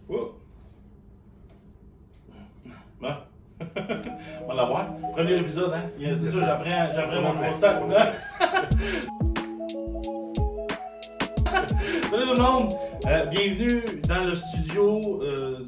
Oh. Bon. On va l'avoir. Premier épisode, hein? C'est sûr, j'apprends mon nouveau stock. Salut tout le monde! Bienvenue dans le studio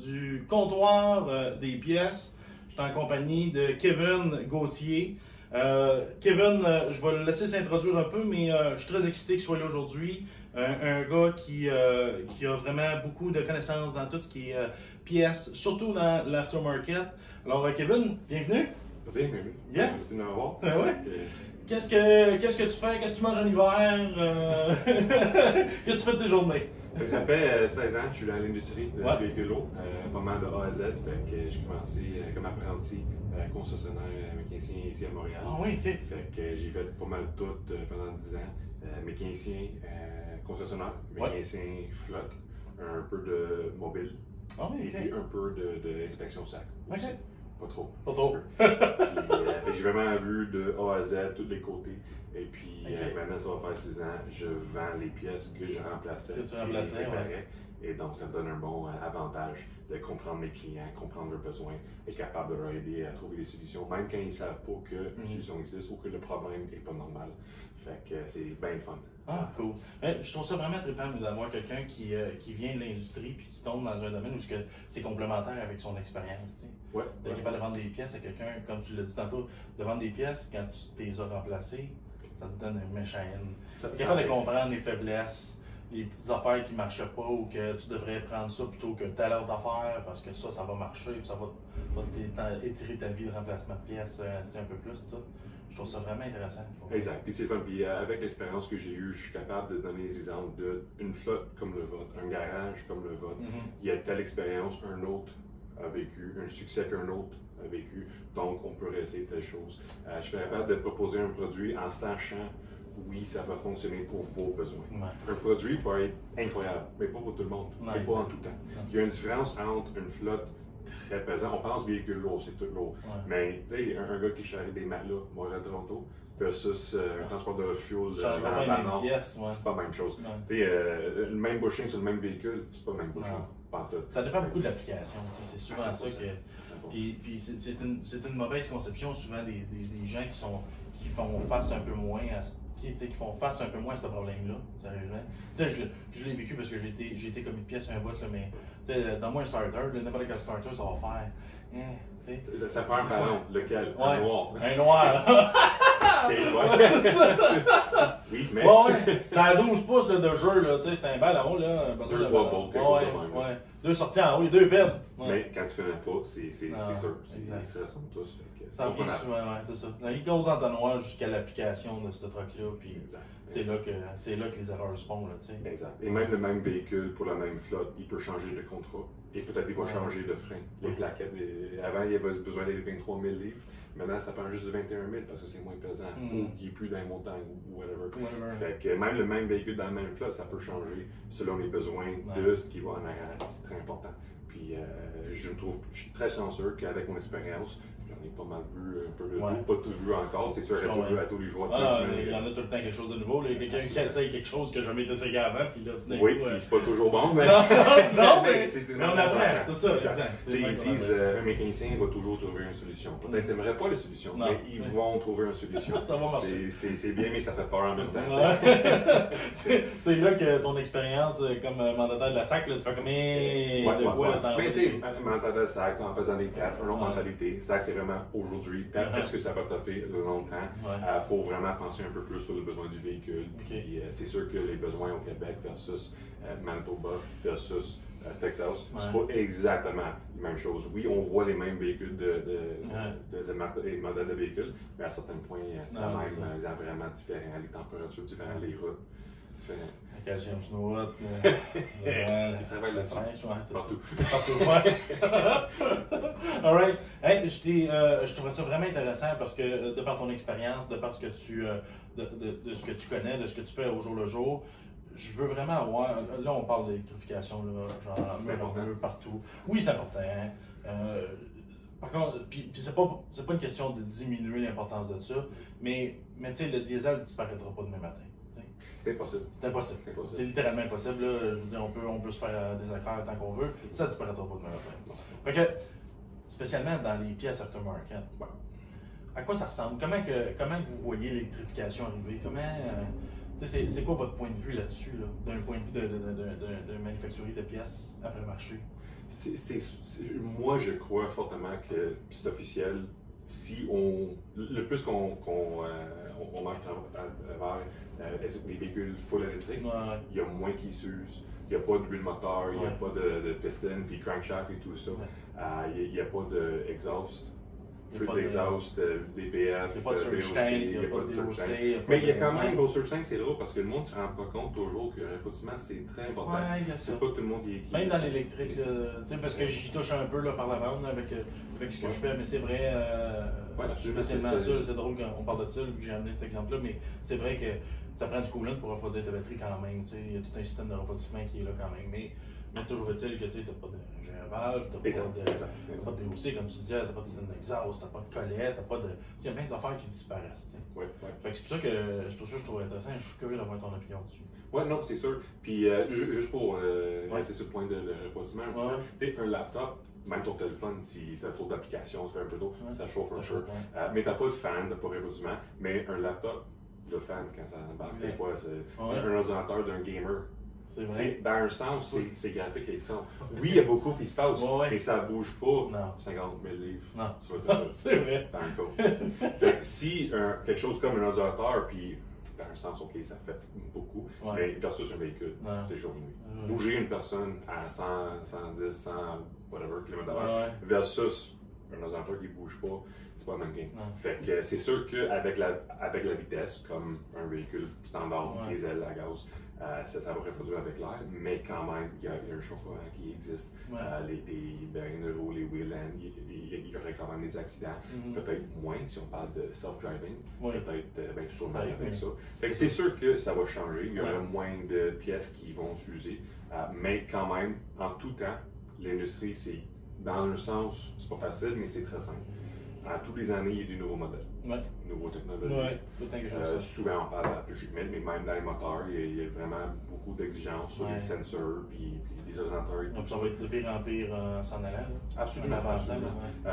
du comptoir des pièces. Je suis en compagnie de Kevin Gauthier. Kevin, je vais le laisser s'introduire un peu, mais je suis très excité qu'il soit là aujourd'hui. Un gars qui a vraiment beaucoup de connaissances dans tout ce qui est pièces, surtout dans l'aftermarket. Alors, Kevin, bienvenue. Merci, bienvenue. Yes. Merci de m'avoir. Ah ouais. Qu'est-ce que tu fais? Qu'est-ce que tu manges en hiver? Qu'est-ce que tu fais de tes journées? Ça fait 16 ans que je suis dans l'industrie de Ouais. véhicules lourds, pas mal de A à Z. J'ai commencé comme apprenti concessionnaire mécanicien ici à Montréal. Ah oui, ok. Fait que j'ai fait pas mal tout pendant 10 ans. Mécanicien concessionnaire, mécanicien flotte, un peu de mobile, Ah oui, et ok. un peu d'inspection sac. Ok. Aussi. Pas trop. Pas trop. Fait que j'ai vraiment vu de A à Z, tous les côtés. Et puis maintenant, ça va faire 6 ans, je vends les pièces que je remplaçais. Que tu remplaçais, et réparais. Et donc, ça me donne un bon avantage de comprendre mes clients, comprendre leurs besoins, être capable de leur aider à trouver des solutions, même quand ils ne savent pas qu'une solution existe ou que le problème n'est pas normal. Fait que c'est bien le fun. Ah, cool. Je trouve ça vraiment trippant d'avoir quelqu'un qui vient de l'industrie puis qui tombe dans un domaine où c'est complémentaire avec son expérience. Tu sais. Ouais. D'être capable de vendre des pièces à quelqu'un, comme tu l'as dit tantôt, de vendre des pièces quand tu les as remplacées, ça te donne un méchant haine. Tu es capable de comprendre les faiblesses, les petites affaires qui ne marchaient pas ou que tu devrais prendre ça plutôt que telle autre affaire parce que ça va marcher et ça va étirer ta vie de remplacement de pièces un peu plus. Tout. Je trouve ça vraiment intéressant. Exact. Puis c'est fun. Puis avec l'expérience que j'ai eue, je suis capable de donner des exemples d'une flotte comme le vôtre, un garage comme le vôtre. Il y a telle expérience, un autre a vécu, un succès qu'un autre a vécu. Donc, on peut réessayer telle chose. Je suis capable de proposer un produit en sachant, oui, ça va fonctionner pour vos besoins. Ouais. Un produit peut être incroyable, mais pas pour tout le monde, mais pas en tout temps. Il y a une différence entre une flotte très pesante. On pense véhicule lourd, c'est tout lourd. Ouais. Mais, tu sais, un gars qui charrie des matelas, Montréal-Toronto, versus un transport de fuel Change dans pas la les Nord, pièces, ouais. c'est pas la même chose. Ouais. Tu sais, le même bushing sur le même véhicule, c'est pas le même bushing. Non. Pas tout. Ça dépend beaucoup de l'application. C'est souvent ça que. 100%. Puis c'est une mauvaise conception souvent des gens qui font face un peu moins à qui font face un peu moins à ce problème-là, sérieusement. Tu sais, je l'ai vécu parce que j'ai été commis de pièce un bout, là, mais tu sais, dans moi un starter, n'importe quel starter, ça va faire. Ça prend un ballon, lequel? Ouais. Un noir. Un noir. Okay, Ouais, c'est ça. Oui, mais. Ouais, c'est à 12 pouces là, de jeu, là, tu sais, c'est un ballon, là. Deux, trois bolts, quelque chose de même, là. Ouais. Deux sorties en haut et deux pèdes. Ouais. Mais quand tu connais pas, c'est Non, sûr. exact. Ils se ressemblent tous. Ça en vient souvent, ouais, c'est ça. Il cause entonnoir jusqu'à l'application de ce truc-là, puis Exact. c'est là que les erreurs se font, là, tu sais. Exact. Et même le même véhicule pour la même flotte, il peut changer de contrat. Et peut-être il va changer de frein. Les plaquettes, avant il y avait besoin des 23 000 livres. Maintenant, ça prend juste de 21 000 parce que c'est moins pesant. Ou qu'il n'est plus dans les montagnes ou whatever. Fait que même le même véhicule dans la même flotte, ça peut changer selon les besoins de ce qui va en arrière. C'est très important. Puis je suis très chanceux qu'avec mon expérience, j'en ai pas mal vu un peu de tout, pas tout vu encore, c'est sûr, j'ai pas vu à tous les jours. Il y en a tout le temps quelque chose de nouveau. Il y a quelqu'un qui essaye quelque chose que j'ai jamais essayé avant, puis là, tu oui, puis c'est pas toujours bon, mais. Non, mais on on apprend, c'est ça, exact. Ils disent un mécanicien va toujours toujours trouver une solution. Peut-être qu'ils n'aimeraient pas la solution, mais ils vont trouver une solution. Ça va marcher. C'est bien, mais ça fait peur en même temps. C'est là que ton expérience comme mandataire de la SAC, là, tu fais comme deux fois. Mais tu sais, mandataire de SAC, en faisant des dates, une autre mentalité. SAC, c'est vraiment aujourd'hui, est-ce que ça va t'offrir le longtemps? Il faut vraiment penser un peu plus sur le besoin du véhicule. Puis c'est sûr que les besoins au Québec versus Manitoba versus Texas, c'est pas exactement la même chose. Oui, on voit les mêmes véhicules les modèles de véhicules, mais à certains points, c'est quand même vraiment différent, les températures différentes, les routes différentes. La calcium snow Ils travaillent là-dessus. Partout. Ouais. Alright. Hey, je trouvais ça vraiment intéressant parce que de par ton expérience, de par ce que de ce que tu connais, de ce que tu fais au jour le jour, je veux vraiment avoir. Là, on parle d'électrification, genre un peu partout. Oui, c'est important. Hein? Par contre, puis c'est pas une question de diminuer l'importance de ça, mais tu sais, le diesel disparaîtra pas demain matin. C'est impossible. C'est impossible. C'est littéralement impossible. Là. Je veux dire, on peut se faire des accords tant qu'on veut. Ça ne disparaîtra pas demain matin. Fait que, spécialement dans les pièces aftermarket, à quoi ça ressemble? Comment vous voyez l'électrification arriver? C'est quoi votre point de vue là-dessus, d'un point de vue d'un manufacturier de pièces après-marché? Moi, je crois fortement que c'est officiel. Si le plus qu'on marche vers les véhicules full électriques, il y a moins qui s'usent. Il n'y a pas de bulle moteur, il n'y a pas de piston, puis crankshaft et tout ça. Il n'y a pas d'exhaust. Fluide d'exhaust, DPF, il n'y a pas de surge tank, il n'y a pas de DOC. Mais il y a quand même, le surge tank, c'est drôle parce que le monde ne se rend pas compte toujours que le refroidissement, c'est très important. C'est pas tout le monde qui même dans l'électrique, parce que j'y touche un peu là, par la bande avec ce que je fais, mais c'est vrai, spécialement ça, c'est drôle qu'on parle de ça, que j'ai amené cet exemple-là, mais c'est vrai que ça prend du coolant pour refroidir ta batterie quand même. Il y a tout un système de refroidissement qui est là quand même. Mais toujours est-il que tu n'as pas de valve, tu n'as pas de DOC, comme tu disais, tu n'as pas de système d'exhaust, tu n'as pas de collet, tu n'as pas de. Il y a plein d'affaires qui disparaissent. Fait que c'est pour ça que je trouve intéressant et je suis curieux d'avoir ton opinion dessus. Oui, non, c'est sûr. Puis juste pour rester sur le point de refroidissement, un laptop, même ton téléphone, si tu as trop d'applications, tu fais un peu d'eau, ça chauffe un peu. Mais tu n'as pas de fan, tu n'as pas de refroidissement. Mais un laptop, le fan, quand ça embarque, des fois, c'est un ordinateur d'un gamer. C'est vrai. Dans un sens, c'est graphique et le son. Oui, il y a beaucoup qui se passe, mais ça ne bouge pas 50 000 livres. Non, c'est vrai. Dans le cas. Fait que si quelque chose comme un ordinateur, puis dans un sens, ok, ça fait beaucoup, mais versus un véhicule, c'est jour et nuit. Bouger une personne à 100, 110, 100, whatever, km/h, versus un ordinateur qui ne bouge pas, c'est pas le même game. Fait que c'est sûr qu'avec la vitesse, comme un véhicule standard, diesel à gaz, ça va refroidir avec l'air, mais quand même, il y a un chauffeur qui existe. Les bearings de roue, les wheel end, il y aurait quand même des accidents. Peut-être moins si on parle de self-driving. Peut-être toujours mal avec ça. Fait que c'est sûr que ça va changer. Il y aura moins de pièces qui vont s'user. Mais quand même, en tout temps, l'industrie, c'est dans un sens, c'est pas facile, mais c'est très simple. À tous les années, il y a des nouveaux modèles, nouveaux technologies. Souvent, on parle mais même dans les moteurs, il y a vraiment beaucoup d'exigences sur les sensors puis les ordinateurs. Donc, ça va être de pire en pire en s'en allant. Absolument.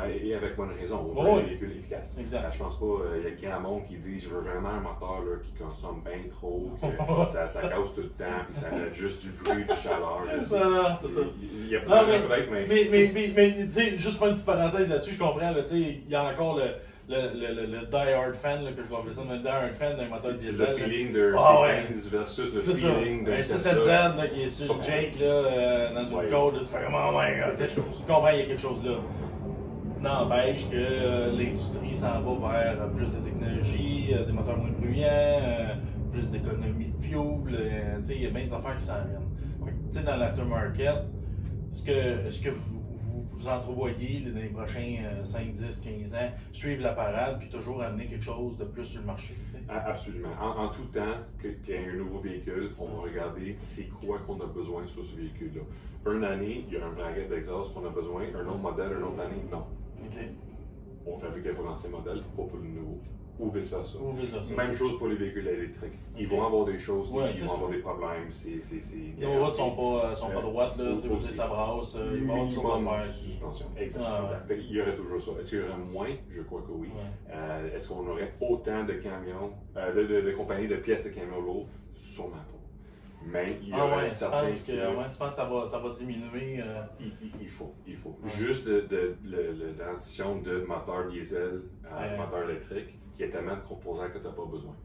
Et avec bonne raison. On veut un véhicule efficace. Je pense pas, il y a grand monde qui dit je veux vraiment un moteur là, qui consomme bien trop, que ça casse tout le temps, puis ça met juste du bruit, de chaleur. C'est ça. Il y a pas de peut-être, mais juste pour une petite parenthèse là-dessus, je comprends, il y a encore le die-hard fan, que je vais appeler ça, le die-hard fan d'un moteur diesel. C'est le feeling d'un C15 versus le feeling d'un Tesla. Un 6Z qui est sur Jake, dans une côte, tu fais comment, tu comprends, il y a quelque chose là. N'empêche que l'industrie s'en va vers plus de technologie, des moteurs moins bruyants, plus d'économie de fuel, il y a bien des affaires qui s'en viennent. Dans l'aftermarket, est-ce que vous entrevoyez dans les prochains 5, 10, 15 ans, suivre la parade puis toujours amener quelque chose de plus sur le marché? Absolument. En tout temps qu'il y ait un nouveau véhicule, on va regarder c'est quoi qu'on a besoin sur ce véhicule-là. Une année, il y a un bracket d'exhaust qu'on a besoin, un autre modèle, une autre année, non. On fabrique pour l'ancien modèle, pas pour le nouveau. Ou vice-versa. Même chose pour les véhicules électriques. Ils vont avoir des choses, ils vont avoir des problèmes. Les routes sont pas droites, là, ça brasse, ils vont avoir des suspension. Exact. Il y aurait toujours ça. Est-ce qu'il y aurait moins? Je crois que oui. Est-ce qu'on aurait autant de camions, de compagnies de pièces de camions lourds? Sûrement pas. Mais il y aurait certains tu penses que ça va diminuer? Il faut. Juste la transition de moteur diesel à moteur électrique, il y a tellement de composants que tu n'as pas besoin.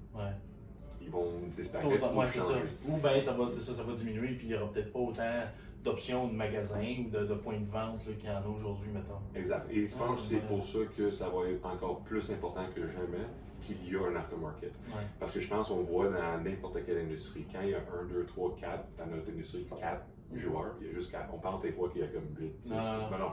Ils vont disparaître ou changer. Ou bien ça va diminuer, puis il n'y aura peut-être pas autant d'options de magasins ou de points de vente qu'il y en a aujourd'hui, mettons. Exact. Et je pense que c'est pour ça que ça va être encore plus important que jamais qu'il y a un aftermarket. Parce que je pense qu'on voit dans n'importe quelle industrie, quand il y a 1, 2, 3, 4, dans notre industrie, 4 joueurs, il y a juste 4. On pense des fois qu'il y a comme 8, 6, non,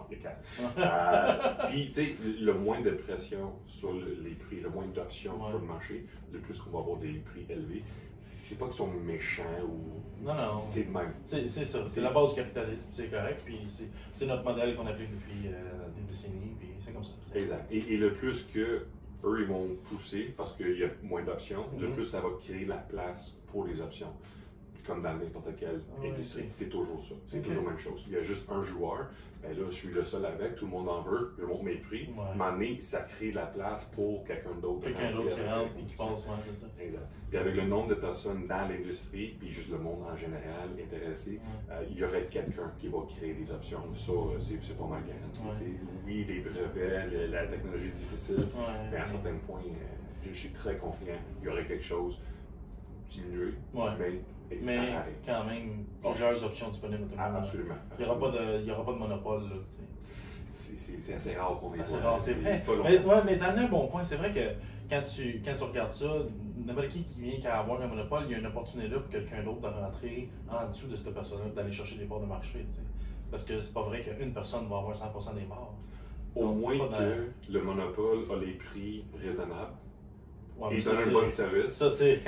il y a 4. Puis, tu sais, le moins de pression sur les prix, le moins d'options pour le marché, le plus qu'on va avoir des prix élevés. C'est pas qu'ils sont méchants ou. Non. C'est le même. C'est ça. C'est la base du capitalisme, c'est correct. Puis c'est notre modèle qu'on applique depuis des décennies, puis c'est comme ça. Exact. Et le plus que eux, ils vont pousser parce qu'il y a moins d'options. De plus, ça va créer la place pour les options. Comme dans n'importe quelle industrie. Okay. C'est toujours ça. C'est toujours la même chose. Il y a juste un joueur. Ben là, je suis le seul avec. Tout le monde en veut. Je monte mes prix. À un moment donné, ça crée la place pour quelqu'un d'autre. Quelqu'un d'autre qui rentre et qui passe. C'est ça. Exact. Puis avec le nombre de personnes dans l'industrie, puis juste le monde en général intéressé, il y aurait quelqu'un qui va créer des options. Ça, c'est pas mal garanti. Oui, les brevets, la technologie est difficile, mais à un certain point, je suis très confiant. Il y aurait quelque chose diminué, mais quand même, plusieurs options disponibles à tout le monde. Absolument. Il n'y aura pas de monopole. Là, c'est assez rare qu'on ait c'est vrai. Mais t'as un bon point. C'est vrai que quand tu regardes ça, n'importe qui vient qu'à avoir un monopole, il y a une opportunité là pour quelqu'un d'autre de rentrer en dessous de cette personne-là, d'aller chercher des parts de marché. T'sais. Parce que c'est pas vrai qu'une personne va avoir 100% des parts. Au moins que le monopole a les prix raisonnables. Ouais, et donne un bon service. Ça, c'est.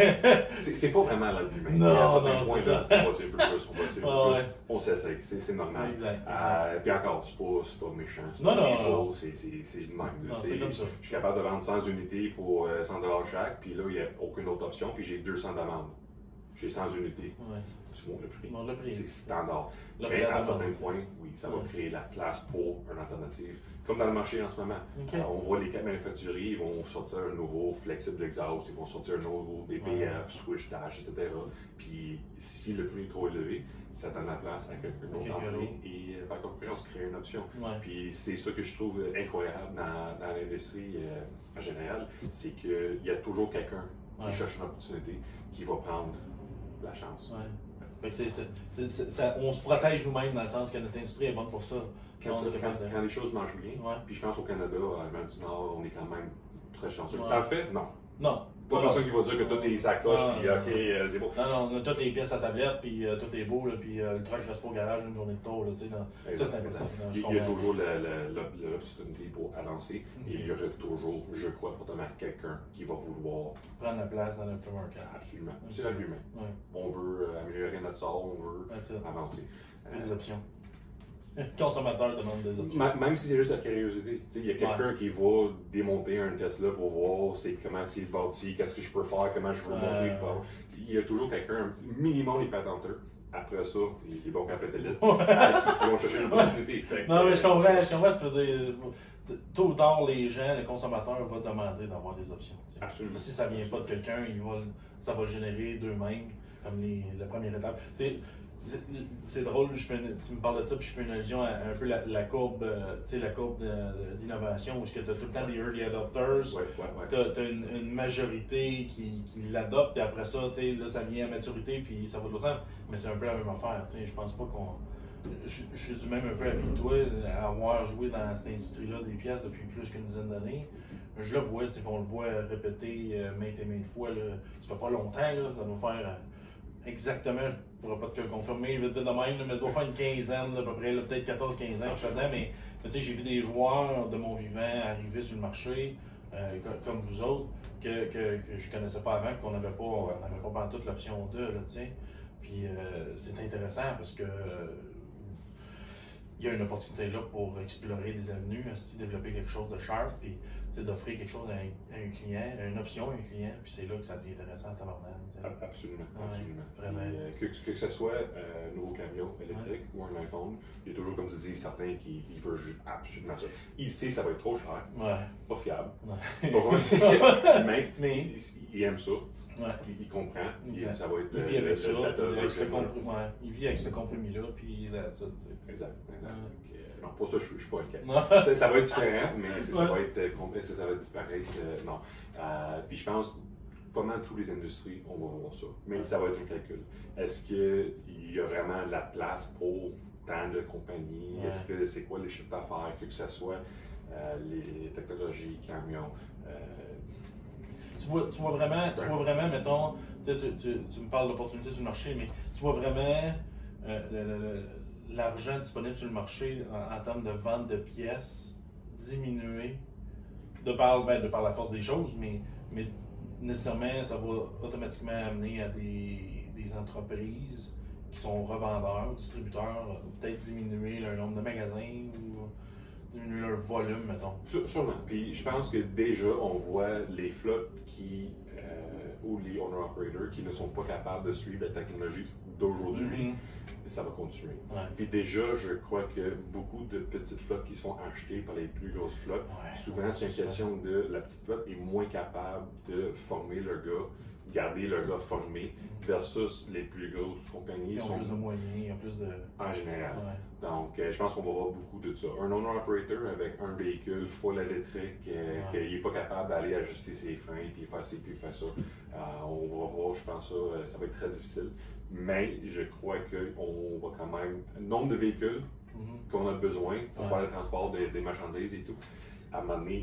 C'est pas vraiment l'argument. Non, c'est ça. On va essayer un peu plus, on va essayer un peu plus. On s'essaye, c'est normal. Exact. Puis encore, c'est pas méchant. C'est non, pas non. c'est le même. C'est comme ça. Je suis capable de vendre 100 unités pour 100$ chaque, puis là, il n'y a aucune autre option, puis j'ai 200 demandes. J'ai 100 unités. Tu montes le prix. C'est standard. Mais à un certain point, oui, ça va créer la place pour une alternative. Comme dans le marché en ce moment. On voit les quatre manufacturiers, ils vont sortir un nouveau flexible exhaust, ils vont sortir un nouveau DPF, switch dash, etc. Puis si le prix est trop élevé, ça donne la place à quelqu'un d'autre d'entrer et faire concurrence, créer une option. Puis c'est ça que je trouve incroyable dans l'industrie en général, c'est qu'il y a toujours quelqu'un qui cherche une opportunité, qui va prendre la chance. On se protège nous-mêmes dans le sens que notre industrie est bonne pour ça. Quand les choses marchent bien, puis je pense au Canada, à l'Amérique du Nord, on est quand même très chanceux. En fait, non. Non. Pas personne qui va dire que tout est sacoche, puis ok, c'est beau. Non, on a toutes les pièces à tablette, puis tout est beau, là, puis le truck reste pas au garage une journée de tour. Là, ça, c'est intéressant. Il y a toujours l'opportunité pour avancer, et il y aura toujours, je crois fortement, quelqu'un qui va vouloir prendre la place dans l'aftermarket. Absolument. C'est l'humain. On veut améliorer notre sort, on veut avancer. Des options. Le consommateur demande des options. Même si c'est juste la curiosité. Il y a quelqu'un qui va démonter un Tesla pour voir comment c'est bâti, qu'est-ce que je peux faire, comment je peux monter. Il y a toujours quelqu'un, minimum les patenteurs. Après ça, les bons capitalistes qui vont chercher l'opportunité. Non, mais je comprends ce que tu veux dire. Tôt ou tard, les gens, le consommateur va demander d'avoir des options. Absolument. Si ça ne vient pas de quelqu'un, ça va le générer d'eux-mêmes, comme la première étape. C'est drôle, tu me parles de ça, puis je fais une allusion à un peu la courbe, la courbe d'innovation, où tu as tout le temps des early adopters, tu as une majorité qui l'adopte, puis après ça, là, ça vient à maturité, puis ça va de l'autre sens. Mais c'est un peu la même affaire. Je pense pas qu'on. Je suis du même un peu avec toi, à avoir joué dans cette industrie-là des pièces depuis plus qu'une dizaine d'années. Je le vois, on le voit répéter maintes et maintes fois. Là. Ça fait pas longtemps, là, ça doit faire. Exactement, je ne pourrais pas te confirmer vite de même, mais ça doit faire une quinzaine, à peu près, peut-être 14-15 ans que je suis dedans, mais j'ai vu des joueurs de mon vivant arriver sur le marché, comme vous autres, que je ne connaissais pas avant, qu'on n'avait pas toute l'option 2, là, puis c'est intéressant parce que il y a une opportunité là pour explorer des avenues, développer quelque chose de sharp, puis d'offrir quelque chose à un client, une option à un client, puis c'est là que ça devient intéressant à tabarnak. Absolument. Vraiment. Que ce soit un nouveau camion électrique ou un iPhone, il y a toujours, comme tu dis, certains qui veulent absolument ça. Il sait que ça va être trop cher, pas fiable, mais il aime ça, il comprend, ça va être il vit avec ça, il vit avec ce compromis-là, puis that's it. Exact. Non, pour ça, je ne suis pas inquiet. Ça va être différent, mais est-ce que ça va être complet, ça va disparaître? Non. Puis je pense, pas mal toutes les industries, on va voir ça. Mais ça va être un calcul. Est-ce qu'il y a vraiment la place pour tant de compagnies? Est-ce que c'est quoi les chiffres d'affaires? Que ce soit les technologies, camions? Tu vois vraiment, mettons, tu me parles d'opportunités sur le marché, mais tu vois vraiment l'argent disponible sur le marché en termes de vente de pièces diminuer de par la force des choses, mais nécessairement, ça va automatiquement amener à des entreprises qui sont revendeurs, distributeurs, peut-être diminuer leur nombre de magasins ou diminuer leur volume, mettons. Sûrement. Puis je pense que déjà, on voit les flottes ou les owner-operators qui ne sont pas capables de suivre la technologie d'aujourd'hui. Ça va continuer. Ouais. Puis déjà, je crois que beaucoup de petites flottes qui se font acheter par les plus grosses flottes, souvent c'est une question de la petite flotte est moins capable de former le gars, garder le gars formé, versus les plus grosses compagnies. Ils ont plus de moyens, ils ont plus de... En général. Ouais. Donc, je pense qu'on va voir beaucoup de ça. Un owner-operator avec un véhicule full électrique, qu'il n'est pas capable d'aller ajuster ses freins, puis faire ci, puis faire ça. On va voir, je pense ça va être très difficile. Mais je crois qu'on va quand même, le nombre de véhicules qu'on a besoin pour faire le transport des marchandises et tout, à un moment donné,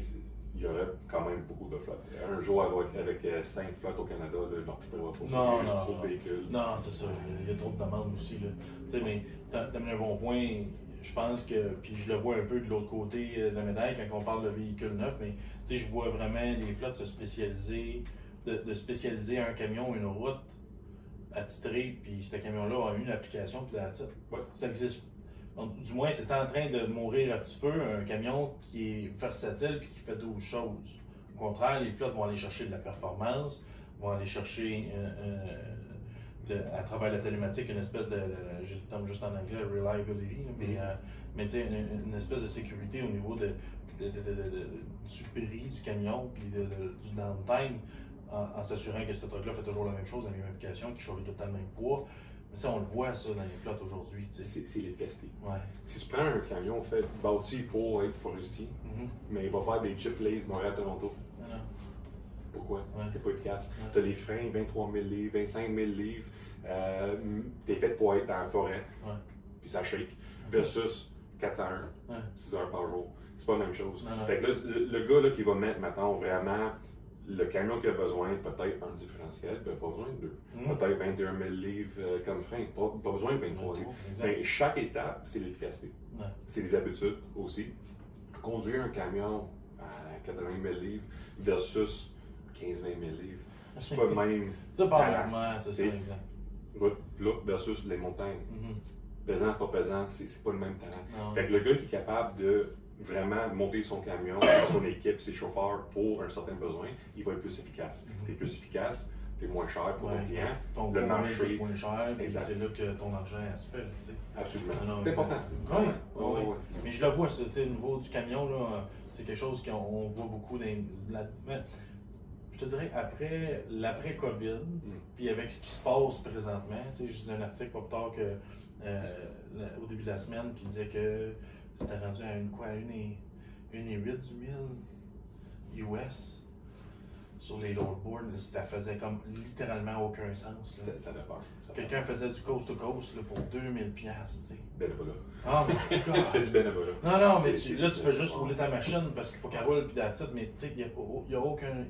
il y aurait quand même beaucoup de flottes. Un jour, avec 5 flottes au Canada, là, non, je ne pourrais pas. Il y a juste trop de véhicules. Non, c'est ça. Il y a trop de demandes aussi. Tu sais, mais tu as mis un bon point. Je pense que, puis je le vois un peu de l'autre côté de la médaille quand on parle de véhicules neufs, mais tu sais, je vois vraiment les flottes se spécialiser, de spécialiser un camion, une route attitrée, puis ce camion-là a une application, puis ça existe. Donc, du moins, c'est en train de mourir un petit peu, un camion qui est versatile et qui fait d'autres choses. Au contraire, les flottes vont aller chercher de la performance, vont aller chercher, à travers la télématique, une espèce de, j'ai le terme juste en anglais, reliability, mais tu sais, une espèce de sécurité au niveau du prix du camion puis du downtime, en s'assurant que ce truc-là fait toujours la même chose, la même application, qui chauffe tout le temps le même poids. Mais ça, on le voit ça dans les flottes aujourd'hui. C'est l'efficacité. Ouais. Si tu prends un camion fait bâti pour être forestier, mais il va faire des chip lays Montréal-Toronto. Pourquoi? T'es pas efficace. T'as les freins, 23 000 livres, 25 000 livres. T'es fait pour être dans la forêt, puis ça shake. Versus 401, 6 heures par jour. C'est pas la même chose. Fait que là, le gars là, qui va mettre maintenant vraiment le camion qui a besoin, peut-être un différentiel, pas besoin de deux. Peut-être 21 000 livres comme frein, pas besoin de 23 livres. Mais chaque étape, c'est l'efficacité. C'est les habitudes aussi. Conduire un camion à 80 000 livres versus 15-20 000 livres, c'est pas le même. C'est ça, exact. Là, versus les montagnes. Pesant, pas pesant, c'est pas le même talent. Fait que le gars qui est capable de vraiment monter son camion, son équipe, ses chauffeurs pour un certain besoin, il va être plus efficace. T'es plus efficace, t'es moins cher pour ton client. Le marché est moins cher, et c'est là que ton argent se fait. T'sais. Absolument. C'est important. Oui. Mais je le vois, au niveau du camion, c'est quelque chose qu'on voit beaucoup je te dirais après l'après-COVID, puis avec ce qui se passe présentement, je lisais un article pas plus tard que au début de la semaine qui disait que c'était rendu à une et 8 du mille US sur les loadboards. Ça faisait comme littéralement aucun sens. Ça fait peur. Quelqu'un faisait du coast to coast pour 2000$. Bénévolat. Ah, mais tu fais du bénévolat. Non, mais là, tu peux juste rouler ta machine parce qu'il faut qu'elle roule puis d'attitude, mais tu sais, il n'y a aucun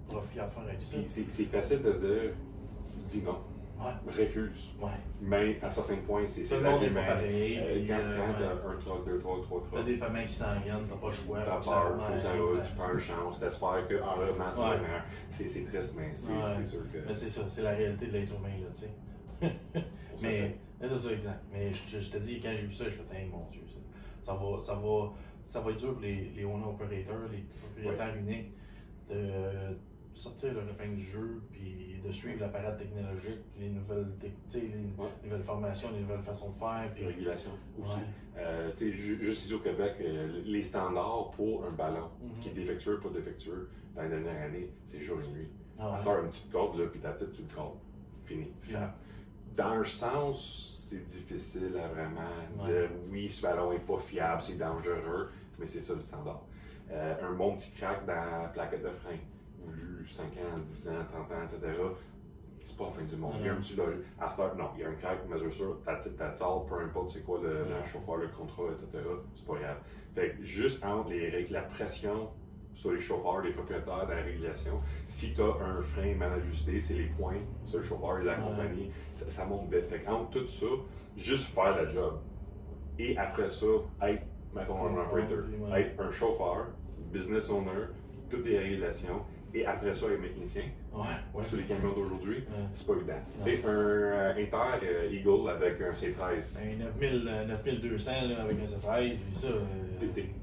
profit à faire avec ça. C'est facile de dire, dis non. Refuse. Mais à certains points, c'est tout le monde est pas pareil. Quand t'as un truck, deux trucks, trois trucks. T'as des paiements qui s'en viennent, t'as pas le choix. T'as peur, tu prends une chance, t'espères qu'en revenant, c'est la meilleure. C'est triste, mais c'est sûr que. Mais c'est ça, c'est la réalité de l'être humain, là, tu sais. Mais c'est ça, exact. Mais je te dis, quand j'ai vu ça, je me suis dit, mon Dieu, ça va être dur pour les owner-operators, les propriétaires uniques, de sortir leur épingle du jeu, puis de suivre la parade technologique, les nouvelles formations, les nouvelles façons de faire. Puis régulation aussi. Juste ici au Québec, les standards pour un ballon qui est défectueux ou pas défectueux dans les dernières années, c'est jour et nuit. À faire une petite corde, puis ta tête, tu le cordes. Fini. Dans un sens, c'est difficile à vraiment dire oui, ce ballon n'est pas fiable, c'est dangereux, mais c'est ça le standard. Un bon petit crack dans la plaquette de frein. 5 ans, 10 ans, 30 ans, etc., c'est pas la fin du monde. Il y a un petit logique. À ce non, il y a un crack, mesure sûr, t'as peu importe c'est quoi le chauffeur, le contrat, etc., c'est pas grave. Fait que juste entre la pression sur les chauffeurs, les propriétaires dans la régulation, si tu as un frein mal ajusté, c'est les points sur le chauffeur et la compagnie, ça monte vite. Fait qu'entre tout ça, juste faire la job. Et après ça, être, mettons, un operator, être un chauffeur, business owner, toutes les régulations, Et après ça, les mécaniciens, Ouais. sur les camions d'aujourd'hui, c'est pas évident. Non. Tu sais, un Inter Eagle avec un C13, Un 9200 là, avec un C13, puis ça.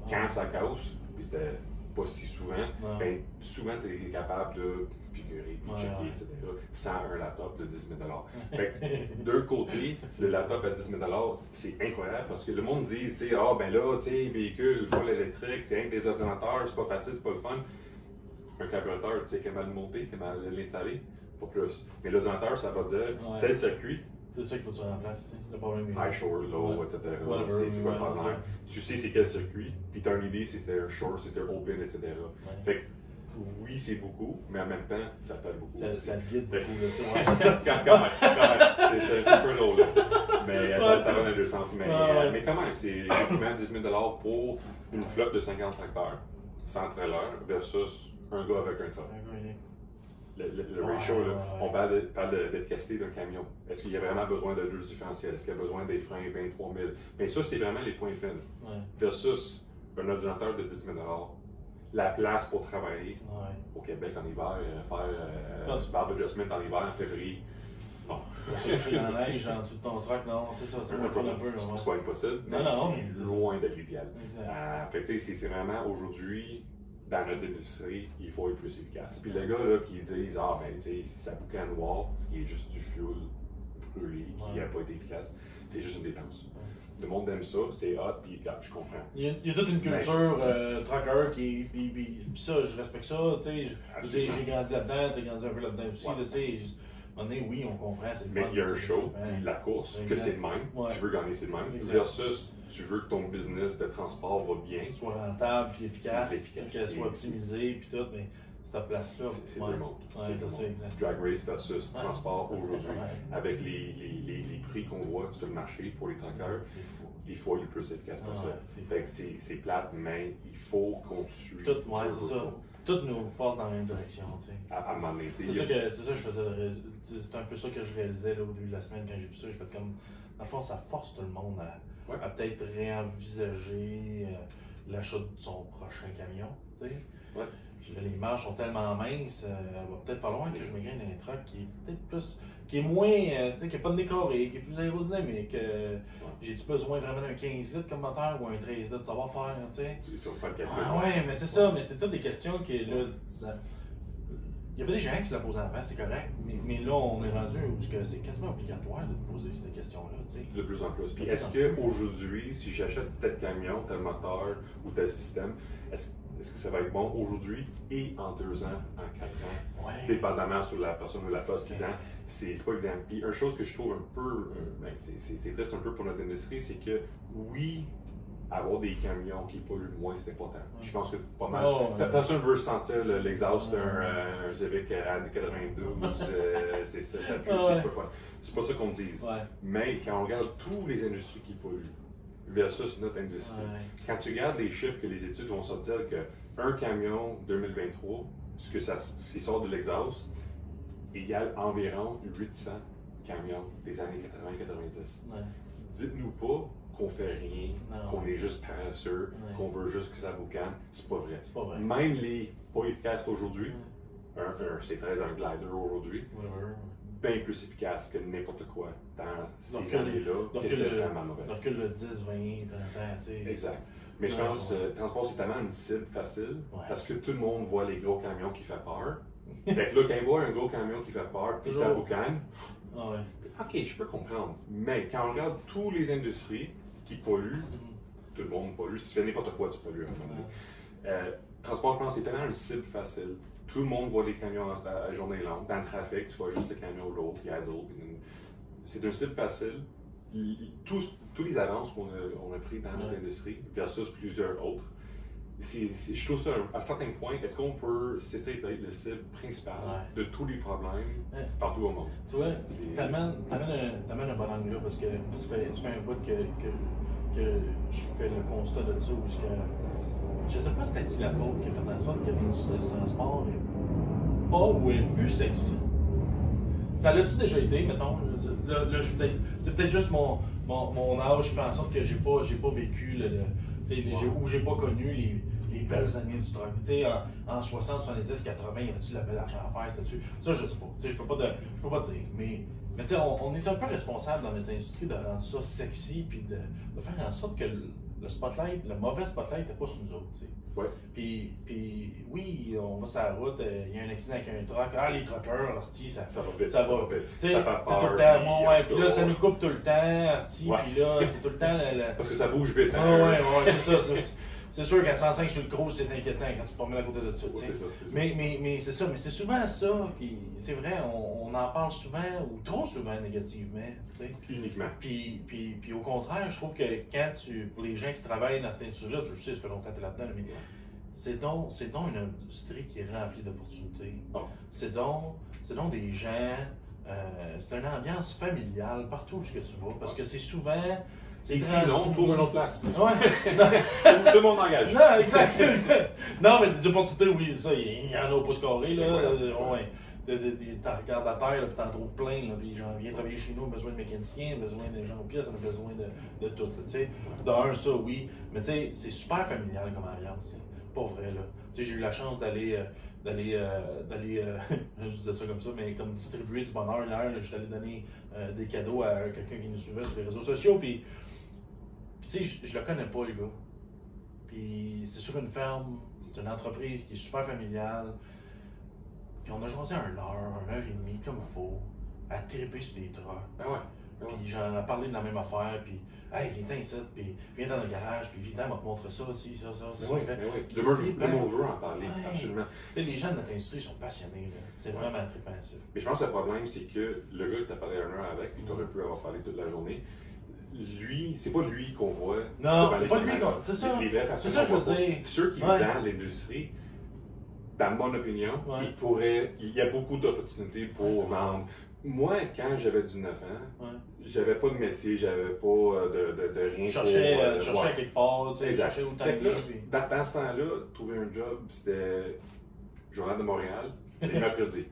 quand ça casse, puis c'était pas si souvent, ben, souvent tu es capable de figurer, puis checker, etc., sans un laptop de 10 000 Fait que, d'un côté, le laptop à 10 000 c'est incroyable parce que le monde dit, tu sais, ben là, tu sais, véhicule, full électrique, c'est rien que des ordinateurs, c'est pas facile, c'est pas le fun. Un carburateur, tu sais, comment le monter, comment l'installer, pas plus. Mais l'ordinateur, ça va dire tel circuit. C'est ça qu'il faut que tu remplaces, le problème. High, short, low, etc. C'est quoi le problème? Tu sais c'est quel circuit, puis tu as une idée si c'est un short, si c'est un open, etc. Fait que oui, c'est beaucoup, mais en même temps, ça t'aide beaucoup. Ça le guide beaucoup, c'est ça, quand même. C'est un peu low, là, mais ça va dans les deux sens. Mais quand même, c'est équivalent 10 000 pour une flotte de 50 tracteurs, sans trailer, versus un gars avec un truck. Le ratio, on parle d'efficacité d'un camion. Est-ce qu'il y a vraiment besoin de deux différentiels? Est-ce qu'il y a besoin des freins 23 000? Mais ça, c'est vraiment les points faibles. Versus un ordinateur de 10 000 la place pour travailler au Québec en hiver, faire du barbe adjustment en hiver, en février. Bon. Se coucher dans la neige en dessous de ton truck, non, c'est ça, c'est un peu. C'est pas impossible, mais c'est loin d'être l'idéal. Fait que tu sais, c'est vraiment aujourd'hui, dans notre industrie, il faut être plus efficace. Puis le gars là, qui dit, ben tu sais, si ça boucan noir, ce qui est juste du fuel brûlé, qui n'a pas été efficace, c'est juste une dépense. Le monde aime ça, c'est hot, puis je comprends. Il y a toute une culture trucker qui. Puis ça, je respecte ça, tu sais. J'ai grandi là-dedans, t'as grandi un peu là-dedans aussi, tu sais. À un moment donné, oui, on comprend, c'est le mais fun. il y a un show, puis la course, que c'est le même, tu veux gagner, c'est le même, versus tu veux que ton business de transport va bien. Soit rentable, puis efficace, qu'elle soit optimisée, puis tout, mais cette place-là. C'est deux mondes. C'est ça, exact. Drag race versus transport aujourd'hui, avec les prix qu'on voit sur le marché pour les truckers, il faut être le plus efficace possible. Fait que c'est plate, mais il faut qu'on suive. C'est ça. Toutes nos forces dans la même direction, tu sais. À un moment donné, c'est ça que je faisais. C'est un peu ça que je réalisais là, au début de la semaine quand j'ai vu ça. Je fais comme, dans le fond, ça force tout le monde à peut-être réenvisager l'achat de son prochain camion, tu sais. Puis là, les marges sont tellement minces, il va peut-être falloir que je me gagne un truck qui est peut-être plus, qui est moins, tu sais, qui n'est pas décoré, qui est plus aérodynamique. J'ai-tu besoin vraiment d'un 15 litres comme moteur ou un 13 litres, ça va faire, tu sais. Tu vas pas le calculer. Ouais, mais c'est ça, mais c'est toutes des questions qui, là, il y avait des gens qui se la posaient avant, c'est correct, mais là, on est rendu où c'est quasiment obligatoire de poser ces questions-là, tu sais. De plus en plus. Puis est-ce qu'aujourd'hui, si j'achète tel camion, tel moteur ou tel système, est-ce que ça va être bon aujourd'hui et en 2 ans, en 4 ans, dépendamment sur la personne ou la flotte, 6 ans, c'est pas évident. Puis une chose que je trouve un peu, c'est triste un peu pour notre industrie, c'est que oui, avoir des camions qui polluent moins, c'est important. Je pense que pas mal. Personne ne veut sentir l'exhaust d'un Civic à 92, ça pue, c'est pas fun. C'est pas ça qu'on dise. Mais quand on regarde toutes les industries qui polluent, versus notre industrie. Quand tu regardes les chiffres que les études vont sortir, qu'un camion 2023, ce qui sort de l'exhaust, égale environ 800 camions des années 80-90. Dites-nous pas qu'on fait rien, qu'on est juste paresseux, qu'on veut juste que ça boucane. C'est pas vrai. Même les pas efficaces aujourd'hui, un C13, un glider aujourd'hui, bien plus efficace que n'importe quoi dans ces années-là, que c'était vraiment mauvais. Donc, le 10, 20, 30 ans, tu sais. Exact. Mais je pense que le transport, c'est tellement une cible facile parce que tout le monde voit les gros camions qui font peur. Fait que là, quand ils voient un gros camion qui fait peur, puis ça boucane, ok, je peux comprendre. Mais quand on regarde toutes les industries qui polluent, tout le monde pollue. Si tu fais n'importe quoi, tu pollues à un moment donné. Transport, je pense, c'est tellement une cible facile. Tout le monde voit les camions à journée longue. Dans le trafic, tu vois juste le camion lourd, puis idle. C'est une cible facile. Tous les avances qu'on a pris dans notre industrie versus plusieurs autres, je trouve ça à certains points, est-ce qu'on peut cesser d'être le cible principal de tous les problèmes partout au monde? Tu vois, t'amènes un bon angle là parce que ça fait un bout que je fais le constat de ça où je sais pas c'était qui la faute qui a fait en sorte que l'industrie du transport n'est pas ou est plus sexy. Ça l'a-tu déjà été, mettons? Là, c'est peut-être juste mon âge qui fait en sorte que j'ai pas vécu ou j'ai pas connu les les belles années du truck. Tu sais, en 60, 70, 80, y avait-tu de la belle argent à faire, c'était-tu? Ça, je sais pas. Tu sais, je peux pas dire. Mais tu sais, on est un peu responsable dans notre industrie de rendre ça sexy, puis de faire en sorte que le spotlight, le mauvais spotlight, n'était pas sur nous autres. Tu sais. Ouais. Puis oui, on va sur la route, il y a un accident avec un truck. Ah, les truckers, hostie, ça va vite. Ça va vite. Tu sais, ça fait c'est tout le peur. temps. Ouais, puis là, ça nous coupe tout le temps, hostie, Ouais. puis là, c'est tout le temps. Parce que ça bouge vite. Ah, Hein? ouais, c'est ça. C'est sûr qu'à 105 sur le cross, c'est inquiétant quand tu te promènes à côté de ça. Ouais, c'est ça. Mais c'est ça. Mais c'est souvent ça qui. C'est vrai, on en parle souvent, ou trop souvent négativement. Tu sais. Uniquement. Puis au contraire, je trouve que pour les gens qui travaillent dans cette industrie-là, tu le sais, ça fait longtemps que tu es là-dedans, mais c'est donc une industrie qui est remplie d'opportunités. Oh. C'est donc des gens. C'est une ambiance familiale partout où tu vas. Parce que c'est souvent. Ici, non, trouve une autre place. Ouais. Tout le monde engage. Non, exact. Non, mais des opportunités, oui, ça, il y en a au pouce carré, là. Ouais. Tu regardes à terre, puis t'en trouves plein, là. Puis genre, viens travailler chez nous, on a besoin de mécaniciens, besoin de gens aux pièces, on a besoin de tout, tu sais. D'un, ça, oui. Mais tu sais, c'est super familial comme ambiance, pas vrai, là. Tu sais, j'ai eu la chance d'aller je disais ça comme ça, mais comme distribuer du bonheur hier, je suis allé donner des cadeaux à quelqu'un qui nous suivait sur les réseaux sociaux, puis tu sais, je le connais pas, le gars. Puis c'est sur une ferme, c'est une entreprise qui est super familiale. Puis on a jasé 1 heure, 1h30, comme il faut, à triper sur des trucks. Ben ouais. Puis j'en ai parlé de la même affaire, puis hey, viens-t'en ici, puis viens dans le garage, puis viens-t'en, on va te montrer ça, ci, ça, c'est ça. Oui. On veut en parler, absolument. Tu sais, les gens de notre industrie sont passionnés, là. C'est vraiment trippant, ça. Mais je pense que le problème, c'est que le gars que tu as parlé 1 heure avec, puis tu aurais pu avoir parlé toute la journée, lui, c'est pas lui qu'on voit. Non, c'est pas lui qu'on. C'est ça. C'est ça, je veux dire. Ceux qui vivent dans l'industrie, dans mon opinion, il y a beaucoup d'opportunités pour vendre. Moi, quand j'avais 19 ans, j'avais pas de métier, j'avais pas de rien. Je cherchais à quelque part, tu sais, je cherchais où t'en dans ce temps-là, trouver un job, c'était Journal de Montréal, les mercredis.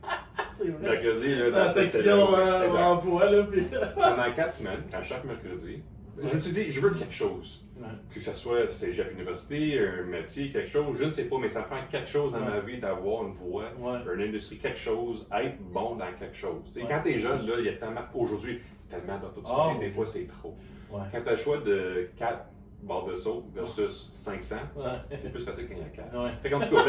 C'est vrai. Mercredi, là, dans la section emploi, là, puis... Pendant 4 semaines, à chaque mercredi, je me suis dit, je veux quelque chose. Que ce soit cégep université, un métier, quelque chose, je ne sais pas, mais ça prend quelque chose dans ma vie d'avoir une voie, une industrie, quelque chose, être bon dans quelque chose. Quand tu es jeune, là, il y a tellement, aujourd'hui, tellement d'opportunités, des fois c'est trop. Quand tu as le choix de 4 barres de saut versus 500, c'est plus facile quand il y a 4. Fait qu'en tout cas,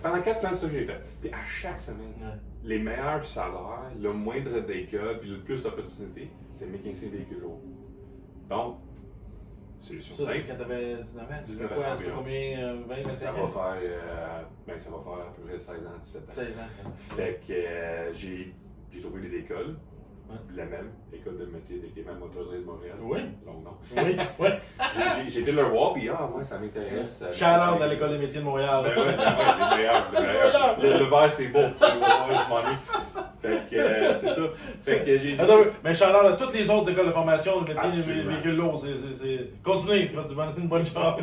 pendant 4 semaines, c'est ça que j'ai fait. Puis à chaque semaine, les meilleurs salaires, le moindre d'école, puis le plus d'opportunités, c'est mécanicien véhicule lourd. Donc, solution ça, c'est quand t'avais 19 ans? 19 ans. Ça fait combien? 20, 25 ça ans? ça va faire à peu près 16 ans, 17 ans. 16 ans, Fait que j'ai trouvé des écoles. La même, école de métier d'équipement motorisé de Montréal. Oui. Long nom. Oui. J'ai été leur voir, puis moi, ça m'intéresse. Shout-out à l'école des métiers de Montréal. Les meilleurs. Le verre, c'est beau. Je m'ennuie. Fait que c'est ça. Fait que j'ai. Attends, mais shout-out à toutes les autres écoles de formation de métier des véhicules lourds. Continuez, faites une bonne job.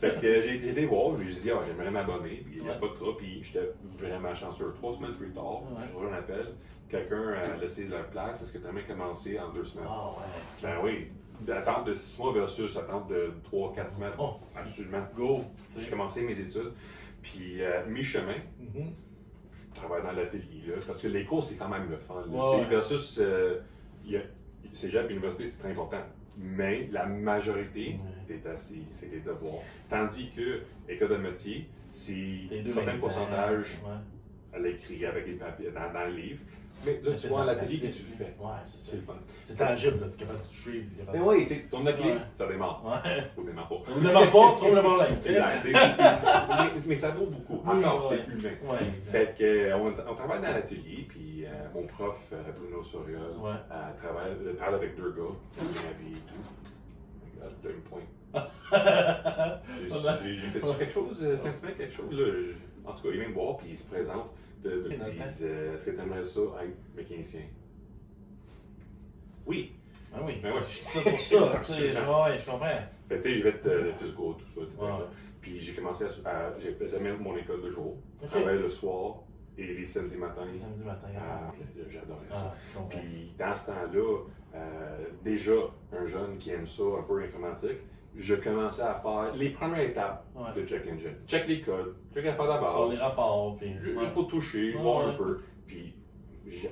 Fait que j'ai été voir, puis je dis, j'aimerais m'abonner, puis il n'y a pas de trop, puis j'étais vraiment chanceux. 3 semaines plus tard, je reçois un appel, quelqu'un a laissé leur place, est-ce que tu aimerais commencer en 2 semaines? Ah ouais. Ben oui. Attente de 6 mois versus attente de 3-4 semaines. Absolument. Go. J'ai commencé mes études, puis mi-chemin, je travaille dans l'atelier, là, parce que les cours, c'est quand même le fun. Versus, cégep, université, c'est très important. Mais la majorité, c'est des devoirs. Tandis que l'école de métier, c'est un certain pourcentage à l'écrit avec des papiers dans le livre. Mais là, tu vois à l'atelier que tu le fais. Ouais, c'est le fun. C'est tangible, là. Tu es capable de toucher. Mais oui, tu sais, ton clé, ça démarre. Ou démarre pas. Ou démarre pas, trouve le problème. Mais ça vaut beaucoup. Encore, c'est humain. Fait qu'on travaille dans l'atelier, puis mon prof, Bruno Soriol, parle avec 2 gars, et tout. Là, il me pointe. J'ai fait quelque chose, quelque chose, là. En tout cas, il vient me voir, puis il se présente. Ils disent, est-ce que tu aimerais ça être mécanicien? Oui. Ah oui. Ben ouais. C'est pour ça. Ouais, je comprends. Fait tu sais, j'ai fait physico, tout ça. Puis j'ai commencé j'ai fait mon école de jour. Je travaillais le soir et les samedis matins. Les samedis matins. J'adorais ça. Puis dans ce temps-là, déjà, un jeune qui aime ça, un peu l'informatique, je commençais à faire les premières étapes de Check Engine. Check les codes, check à faire la Sur les base. rapports. Puis, Juste pour toucher, voir un peu. Puis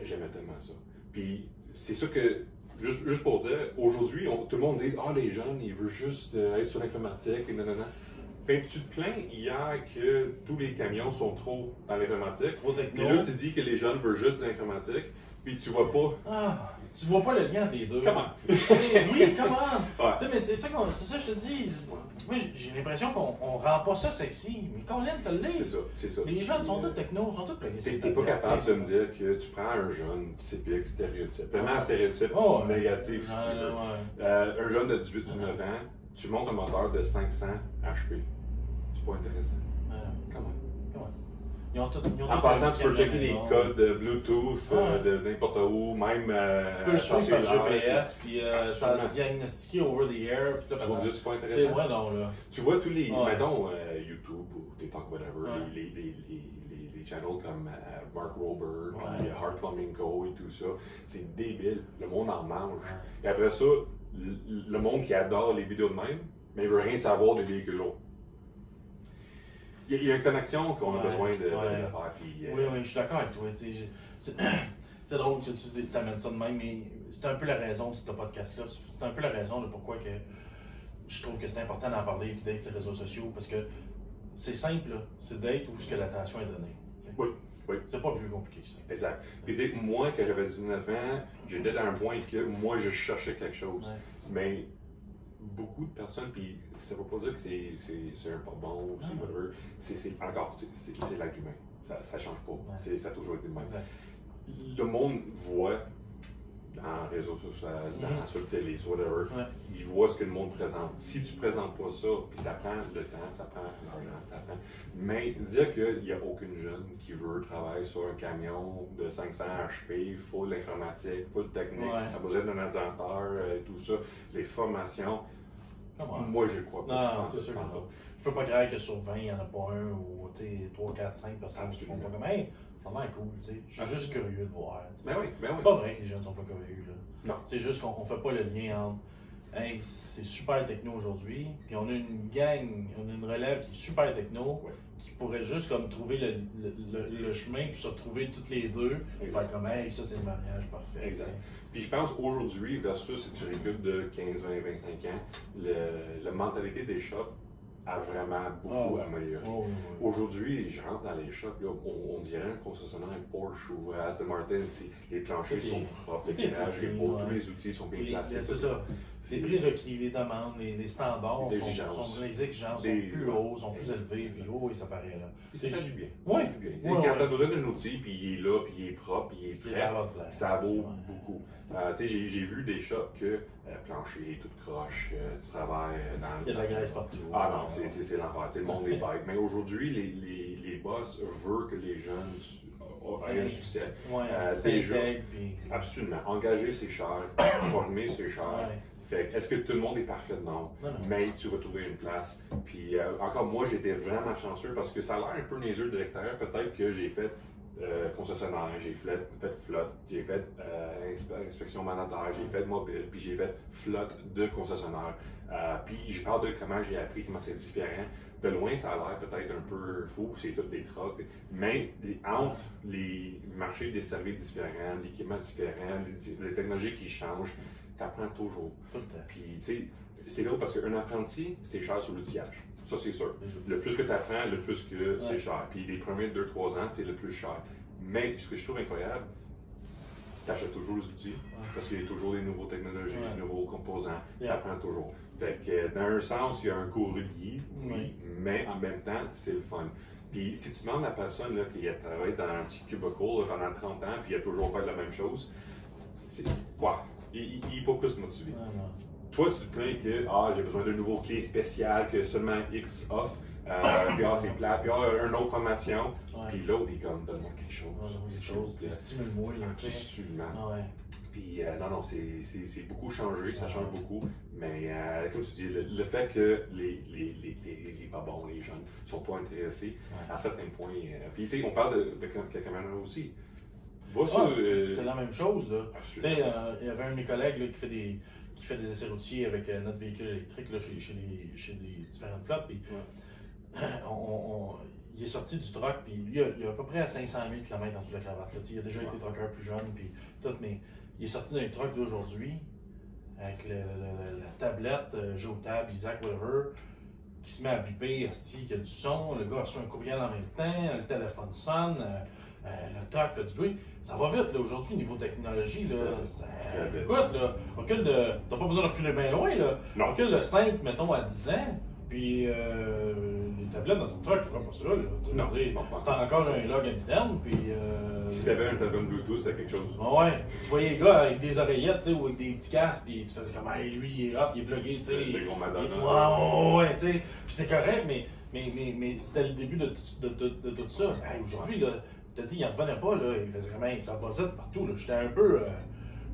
j'aimais tellement ça. Puis c'est ça que, juste pour dire, aujourd'hui, tout le monde dit « Ah, les jeunes, ils veulent juste être sur l'informatique et nanana. » Ben, tu te plains hier que tous les camions sont trop dans l'informatique. Trop techno. Puis là, tu dis que les jeunes veulent juste de l'informatique. Puis tu vois pas. Ah, tu vois pas le lien entre les deux. Comment? Oui, comment? Ouais. Tu sais, mais c'est ça, je te dis. Moi, j'ai l'impression qu'on rend pas ça sexy. Mais Colin, ça l'est. C'est ça, c'est ça. Les jeunes sont tous techno, sont tous plugués. T'es pas capable de me dire que tu prends un jeune typique, stéréotype. Vraiment un stéréotype négatif, si tu veux. Un jeune de 18-19 ans, tu montes un moteur de 500 HP. C'est pas intéressant. Comment? En passant, tu peux checker les codes Bluetooth de n'importe où, même. Tu peux le suivre par GPS, puis ça va diagnostiquer over the air. Puis tu vois, c'est pas intéressant. C'est vrai, non, là. Tu vois tous les, mettons, YouTube ou TikTok, whatever, les channels comme Mark Rober, puis Hard Plumbing Co. et tout ça, c'est débile. Le monde en mange. Et après ça, le monde qui adore les vidéos de même, mais il veut rien savoir des véhicules lourds. Il y a une connexion qu'on a besoin de faire. Puis, oui, je suis d'accord avec toi. C'est drôle que tu amènes ça de même, mais c'est un peu la raison de ce podcast-là. C'est un peu la raison de pourquoi que je trouve que c'est important d'en parler et d'être sur les réseaux sociaux. Parce que c'est simple, c'est d'être où ce que l'attention est donnée. T'sais. Oui. C'est pas plus compliqué que ça. Exact. Puis tu sais, moi, quand j'avais 19 ans, j'étais à un point que moi, je cherchais quelque chose. Mais beaucoup de personnes, puis ça ne veut pas dire que c'est un pas bon ou c'est whatever, c'est l'être humain. Ça ne change pas. Ça a toujours été le même. Le monde voit dans les réseaux sociaux, sur le télé, sur whatever, il voit ce que le monde présente. Si tu ne présentes pas ça, puis ça prend le temps, ça prend l'argent, ça prend. Mais dire qu'il n'y a aucune jeune qui veut travailler sur un camion de 500 HP, full informatique, full technique, a besoin d'un ordinateur, tout ça, les formations. Moi, je ne crois pas. Non, c'est sûr que non. Je peux pas croire que sur 20, il n'y en a pas un ou 3, 4, 5 personnes qui font pas comme hey, ça a l'air cool, tu sais. Je suis juste curieux de voir. Ben oui. C'est pas vrai que les jeunes sont pas curieux, là. Non. C'est juste qu'on fait pas le lien entre hey, c'est super techno aujourd'hui, puis on a une gang, on a une relève qui est super techno, qui pourrait juste comme trouver le chemin, puis se retrouver toutes les deux, et faire comme hey, ça c'est le mariage parfait. Exact. Puis je pense aujourd'hui, versus si tu recules de 15, 20, 25 ans, la mentalité des shops a vraiment beaucoup amélioré. Aujourd'hui, je rentre dans les shops, là, on dirait un concessionnaire Porsche ou Aston Martin, les planchers sont propres, l'éclairage est beau, tous les outils sont bien placés. C'est ça. Les prix requis, les demandes, les standards, les exigences sont plus hauts, sont plus élevés, puis oui, ça paraît là. Puis ça fait du bien. Oui. Quand tu as besoin d'un outil, puis il est là, puis il est propre, puis il est prêt, ça vaut beaucoup. J'ai vu des shops que plancher, tout croche, tu travailles dans. Il y a de la graisse partout. Ah non, c'est l'enfer. Le monde est bête. Mais aujourd'hui, les boss veulent que les jeunes aient un succès. Absolument. Engager, c'est cher. Former, c'est cher. Est-ce que tout le monde est parfait? Non. Mais tu vas trouver une place. Puis encore moi, j'étais vraiment chanceux parce que ça a l'air un peu niaiseux de l'extérieur. Peut-être que j'ai fait concessionnaire, j'ai fait flotte, j'ai fait inspection mandataire, j'ai fait mobile, puis j'ai fait flotte de concessionnaire. Puis je parle de comment j'ai appris, comment c'est différent. De loin, ça a l'air peut-être un peu fou, c'est toutes des trucks, mais entre les marchés desservis différents, l'équipement différent, les technologies qui changent, tu apprends toujours. Puis tu sais, c'est drôle parce qu'un apprenti, c'est cher sur l'outillage. Ça, c'est sûr. Le plus que tu apprends, le plus que c'est cher. Puis les premiers 2-3 ans, c'est le plus cher. Mais ce que je trouve incroyable, tu achètes toujours les outils parce qu'il y a toujours des nouvelles technologies, des nouveaux composants. Tu apprends toujours. Fait que dans un sens, il y a un coût relié, oui, mais en même temps, c'est le fun. Puis si tu demandes à la personne là, qui a travaillé dans un petit cubicle là, pendant 30 ans, puis il a toujours fait la même chose, il n'est pas plus motivé. Toi, tu te plains que j'ai besoin d'un nouveau clé spécial, que seulement X offre, puis c'est plat, puis une autre formation, puis l'autre, il est comme, donne-moi quelque chose. Stimule-moi, absolument. Puis non, c'est beaucoup changé, ça change beaucoup, mais comme tu dis, le fait que les pas bons, les jeunes, ne sont pas intéressés à certains points, puis tu sais, on parle de caméra aussi. C'est la même chose, là. Tu sais, il y avait un de mes collègues là, qui qui fait des essais routiers avec notre véhicule électrique là, chez les différentes flottes. Puis, il est sorti du truck, puis lui, il a à peu près à 500 000 km en dessous de la cravate. Là. Il a déjà été trucker plus jeune, puis tout, mais il est sorti d'un truck d'aujourd'hui avec la tablette, Geotab, Isaac, whatever, qui se met à biper, qui a du son, le gars a reçu un courriel en même temps, le téléphone sonne, le truck fait du bruit. Ça va vite, là, aujourd'hui, niveau technologie, là. Écoute, là, t'as pas besoin de reculer bien loin, là. Recule de 5, mettons, à 10 ans, puis les tablettes dans ton truck, tu feras pas ça, là. C'est encore un log interne, puis... Si t'avais un téléphone Bluetooth, c'est quelque chose. Ouais, tu voyais les gars avec des oreillettes, tu sais, ou avec des petits casques, puis tu faisais comme, hey, lui, il est hop, il est plugué, tu sais. Le gros Madonna. Ouais, tu sais. Puis c'est correct, mais c'était le début de tout ça. Hey, aujourd'hui, là, je te dis, il en revenait pas, là. Il faisait comme, il s'en passait de partout, là. J'étais un peu.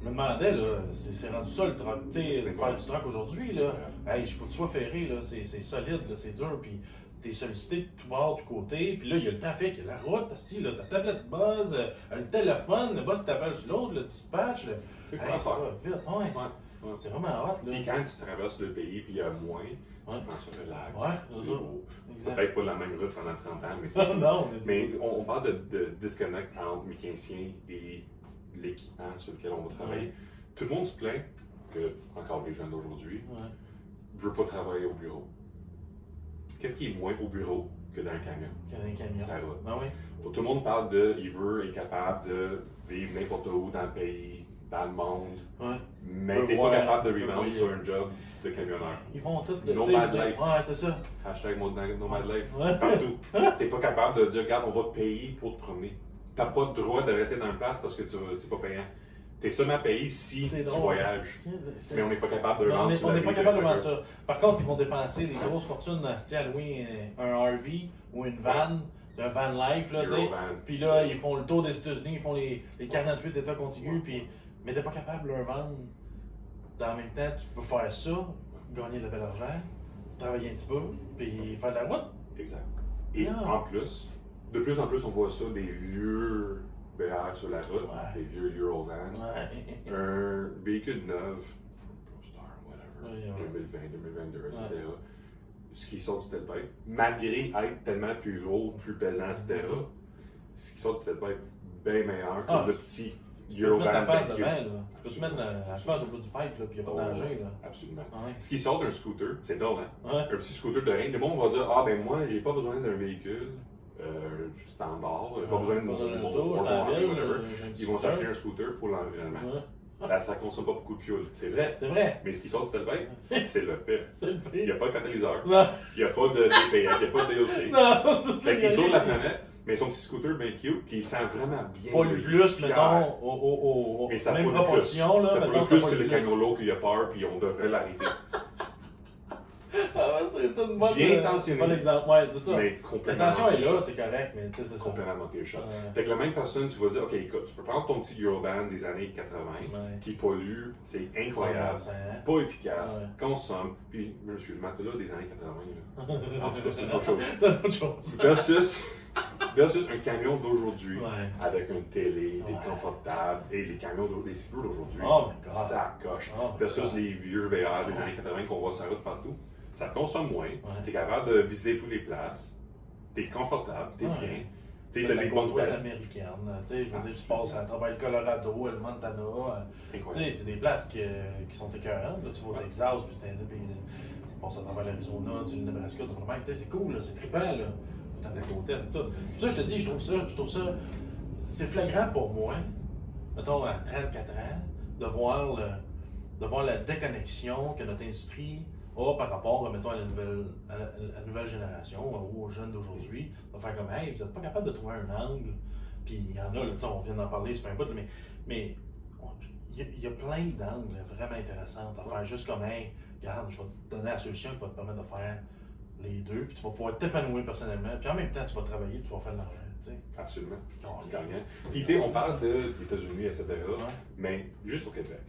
Je me demandais, là, c'est rendu ça le truck, tu sais, faire du truck aujourd'hui, là. Hey, il faut que tu sois ferré, là. C'est solide, là, c'est dur, puis. T'es sollicité de tout bord, du côté, puis là, il y a le trafic, il y a la route, là, ta tablette buzz, le téléphone, le boss t'appelle sur l'autre, le dispatch, ça va vite, ouais. C'est vraiment hot, là. Puis quand tu traverses le pays, puis il y a moins, tu prends ça relax. Ouais, peut-être pas la même route pendant 30 ans, mais non, mais on parle de disconnect entre mécanicien et l'équipement sur lequel on va travailler. Tout le monde se plaint que, encore les jeunes d'aujourd'hui, ne veulent pas travailler au bureau. Qu'est-ce qui est moins au bureau que dans un camion? Ça va. Tout le monde parle il est capable de vivre n'importe où dans le pays, dans le monde, mais t'es pas capable de rebound sur un job de camionneur. Ils vont tous le Nomad life. Ouais, c'est ça. Hashtag Nomad life. Partout. T'es pas capable de dire, regarde, on va te payer pour te promener. T'as pas le droit de rester dans une place parce que c'est pas payant. T'es seulement payé si tu voyages. Mais on n'est pas capable de le vendre. On n'est pas capable de vendre ça. Par contre, ils vont dépenser des grosses fortunes à louer un RV ou une van, un van life, là, tu sais. Puis là, ils font le tour des États-Unis, ils font les 48 États contigus, mais t'es pas capable de leur vendre. En même temps, tu peux faire ça, gagner de la belle argent, travailler un petit peu, puis faire de la route. Exact. Et en plus, de plus en plus, on voit ça des vieux BR sur la route, des vieux Eurovan, un véhicule neuf, ProStar, whatever, 2020, 2022, etc. Ce qui sort du tailpipe, malgré être tellement plus gros, plus pesant, etc., ce qui sort du tailpipe, bien meilleur que le petit Eurovan. Tu peux te mettre la face au bout du pipe, puis il n'y a pas de danger. Absolument. Ce qui sort d'un scooter, c'est drôle, hein? Un petit scooter de rien, le monde va dire, ah ben moi, j'ai pas besoin d'un véhicule. Standard, pas besoin de mon whatever. Ils vont s'acheter un scooter pour l'environnement. Ça consomme pas beaucoup de fuel. C'est vrai. Mais ce qui sort du tailpipe, c'est le pire. Il n'y a pas de catalyseur. Il n'y a pas de DPF, il n'y a pas de DOC. Ils sauvent la planète, mais son petit scooter bien cute, qui sent vraiment bien. Pas le plus, mettons, aux mêmes proportions. Ça pollue plus que le camion lourd qui a peur, puis on devrait l'arrêter. C'est une bonne, bien intentionné. Bon exemple. Ouais, c'est ça. Mais complètement. L'intention est là, c'est correct, mais tu sais, c'est ça. Complètement manqué le shot. Fait que la même personne, tu vas dire, OK, écoute, tu peux prendre ton petit Eurovan des années 80 qui pollue, c'est incroyable, pas efficace, consomme, puis, monsieur, le matelas des années 80, là. En tout cas, c'est une autre chose. Versus un camion d'aujourd'hui avec une télé, des confortables et les camions des cyclos d'aujourd'hui, ça coche. Versus les vieux VR des années 80 qu'on voit sur la route partout. Ça consomme moins, tu es capable de visiter toutes les places, tu es confortable, tu es bien. Tu sais, des bonnes places américaines. Tu sais, je veux dire, tu passes à travers le Colorado, le Montana. Tu sais, c'est des places qui sont écœurantes. Là, tu vas au Texas, puis c'est un pays. Tu passes à travers l'Arizona, le Nebraska, c'est cool, c'est trippant. Là. T'as des côtés, c'est tout. Pour ça, je te dis, je trouve ça, c'est flagrant pour moi, mettons à 34 ans, de voir la déconnexion que notre industrie a par rapport, mettons, à la nouvelle génération ou aux jeunes d'aujourd'hui. On va faire comme, hey, vous n'êtes pas capable de trouver un angle. Puis il y en a, là, on vient d'en parler, c'est un bout, mais il y a plein d'angles vraiment intéressants à faire. Juste comme, hey, regarde, je vais te donner la solution qui va te permettre de faire les deux, puis tu vas pouvoir t'épanouir personnellement, puis en même temps, tu vas travailler, tu vas faire de l'argent, tu sais. Absolument. C'est gagnant. Puis, tu sais, on parle des États-Unis, etc., mais juste au Québec.